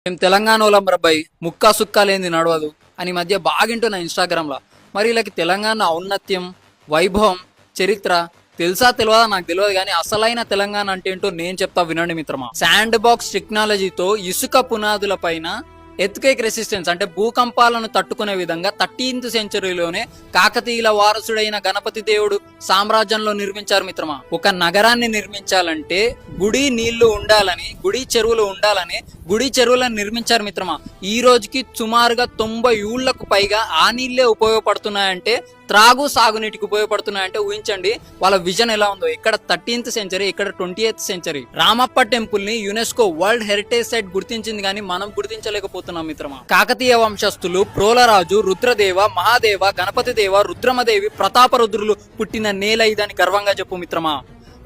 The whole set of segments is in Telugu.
మేము తెలంగాణలో మరబ్బాయి ముక్కా సుక్కా లేనిది నడవదు అని మధ్య బాగింటున్నా ఇన్స్టాగ్రామ్లో. మరి వీళ్ళకి తెలంగాణ ఔన్నత్యం, వైభవం, చరిత్ర తెలుసా తెలియదా నాకు తెలియదు, కానీ అసలైన తెలంగాణ అంటే ఏంటో నేను చెప్తా వినండి మిత్రమా. శాండ్ బాక్స్ టెక్నాలజీతో ఇసుక పునాదుల పైన ఎర్త్క్వేక్ రెసిస్టెన్స్ అంటే భూకంపాలను తట్టుకునే విధంగా 13th సెంచరీలోనే కాకతీయుల వారసుడైన గణపతి దేవుడు సామ్రాజ్యంలో నిర్మించారు మిత్రమా. ఒక నగరాన్ని నిర్మించాలంటే గుడి నీళ్లు ఉండాలని, గుడి చెరువులు ఉండాలని గుడి చెరువులను నిర్మించారు మిత్రమా. ఈ రోజుకి సుమారుగా 90 ఏళ్లకు పైగా ఆ నీళ్లే ఉపయోగపడుతున్నాయంటే, త్రాగు సాగునీటికి ఉపయోగపడుతున్నాయంటే ఊహించండి వాళ్ళ విజన్ ఎలా ఉందో. ఇక్కడ 13th సెంచరీ, ఇక్కడ 20th సెంచరీ. రామప్ప టెంపుల్ ని యునెస్కో వరల్డ్ హెరిటేజ్ సైట్ గుర్తించింది, కానీ మనం గుర్తించలేకపోతున్నాం మిత్రమా. కాకతీయ వంశస్థులు ప్రోలరాజు, రుద్రదేవ, మహాదేవ, గణపతి దేవ, రుద్రమదేవి, ప్రతాపరుద్రులు పుట్టిన నేల ఇదని గర్వంగా చెప్పు మిత్రమా.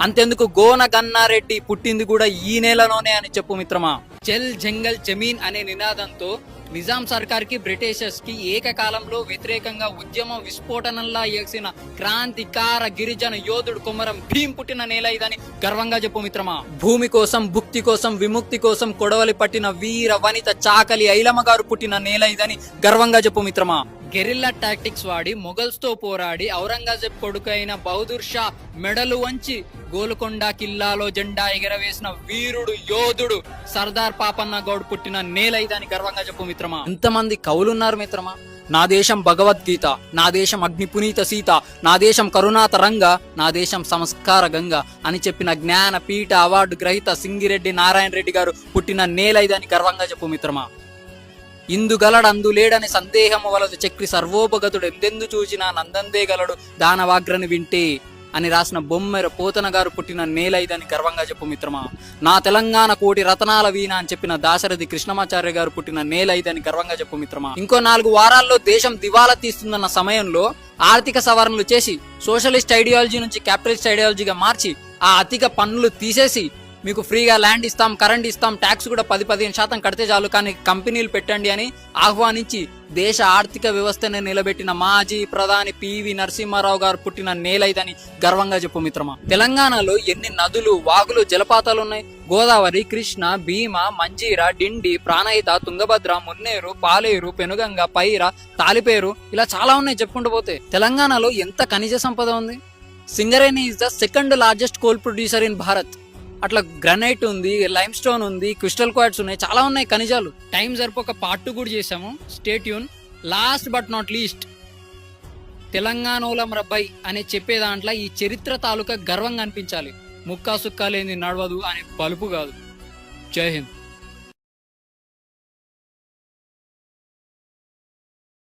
అంతెందుకు గోన గన్నారెడ్డి పుట్టింది కూడా ఈ నేలలోనే అని చెప్పు మిత్రమా. జల్ జంగల్ జమీన్ అనే నినాదంతో నిజాం సర్కార్ కి, బ్రిటిషర్స్ కి ఏకకాలంలో వ్యతిరేకంగా ఉద్యమం విస్ఫోటనంలా ఎగిసిన క్రాంతికార గిరిజన యోధుడు కొమరం భీం పుట్టిన నేల ఇదని గర్వంగా చెప్పు మిత్రమా. భూమి కోసం, భుక్తి కోసం, విముక్తి కోసం కొడవలి పట్టిన వీర వనిత చాకలి ఐలమ్మ గారు పుట్టిన నేల ఇదని గర్వంగా చెప్పు మిత్రమా. గెరిల్లా టాక్టిక్స్ వాడి మొఘల్స్ తో పోరాడి ఔరంగజేబ్ కొడుకైన బహదూర్ షా మెడలు వంచి గోల్కొండ కిల్లాలో జెండా ఎగరవేసిన వీరుడు యోధుడు సర్దార్ పాపన్న గౌడ్ పుట్టిన నేల ఇదని గర్వంగా చెప్పు మిత్రమా. ఎంతమంది కవులున్నారు మిత్రమా. నా దేశం భగవద్గీత, నా దేశం అగ్నిపునీత సీత, నా దేశం కరుణాతరంగ, నా దేశం సంస్కార గంగ అని చెప్పిన జ్ఞాన పీఠ అవార్డు గ్రహీత సింగిరెడ్డి నారాయణ రెడ్డి గారు పుట్టిన నేల ఇదని గర్వంగా చెప్పు మిత్రమా. ఇందుగలడు అందులేడని సందేహము వలదు చక్రి సర్వోపగతుడు ఎందెందు చూచినా నందందే గలడు దానవాగ్రని వింటే అని రాసిన బొమ్మెర పోతన గారు పుట్టిన నేల ఇదని గర్వంగా చెప్పు మిత్రమా. నా తెలంగాణ కోటి రతనాల వీణ అని చెప్పిన దాశరథి కృష్ణమాచార్య గారు పుట్టిన నేల ఇదని గర్వంగా చెప్పు మిత్రమా. ఇంకో 4 వారాల్లో దేశం దివాలా తీస్తుందన్న సమయంలో ఆర్థిక సవరణలు చేసి సోషలిస్ట్ ఐడియాలజీ నుంచి క్యాపిటలిస్ట్ ఐడియాలజీగా మార్చి ఆ అధిక పన్నులు తీసేసి మీకు ఫ్రీగా ల్యాండ్ ఇస్తాం, కరెంట్ ఇస్తాం, ట్యాక్స్ కూడా 10-15% కడితే చాలు, కానీ కంపెనీలు పెట్టండి అని ఆహ్వానించి దేశ ఆర్థిక వ్యవస్థని నిలబెట్టిన మాజీ ప్రధాని పివి నరసింహారావు గారు పుట్టిన నేల ఇదని గర్వంగా చెప్పు మిత్రమా. తెలంగాణలో ఎన్ని నదులు, వాగులు, జలపాతాలు ఉన్నాయి. గోదావరి, కృష్ణ, భీమ, మంజీర, డిండి, ప్రాణహిత, తుంగభద్ర, మున్నేరు, పాలేరు, పెనుగంగ, పైర, తాలిపేరు, ఇలా చాలా ఉన్నాయి చెప్పుకుంటూ పోతే. తెలంగాణలో ఎంత ఖనిజ సంపద ఉంది. Singareni is the 2nd largest coal producer in Bharat. అట్లా గ్రానైట్ ఉంది, లైమ్ స్టోన్ ఉంది, క్రిస్టల్ క్వార్ట్స్ ఉన్నాయి, చాలా ఉన్నాయి ఖనిజాలు. టైం సరిపోక పార్ట్ 2 కూడా చేసాము, stay tune. Last but not least, తెలంగాణలో మరబ్బాయి అనే చెప్పే దాంట్లో ఈ చరిత్ర తాలూకా గర్వంగా అనిపించాలి. ముక్కా సుక్కా లేని నడవదు అనే పలుపు కాదు. జై హింద్.